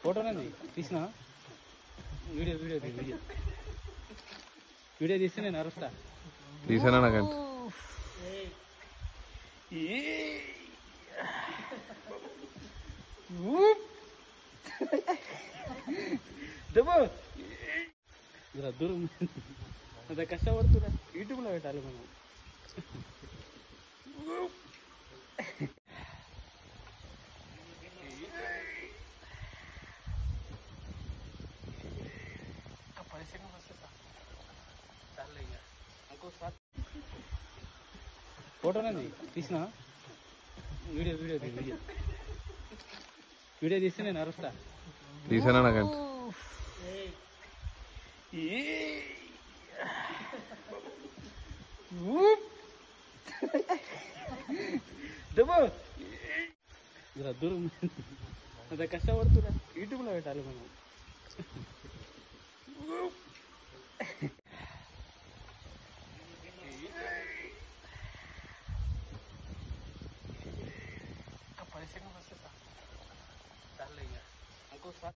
ఫోటోనండి తీసిన video video video video తీస్తే నేను అరుస్తా. తీసానా నాకంటే దూరం అంత కష్టపడుతున్నా యూట్యూబ్లో పెట్టాలి మనం. ఫోటోనండి తీసిన వీడియో వీడియో వీడియో వీడియో తీస్తే నేను అరుస్తా. తీసానా నాకంటే దూరం అంత కష్టపడుతున్నా యూట్యూబ్లో పెట్టాలి మనం. పరిస్థితి వస్తే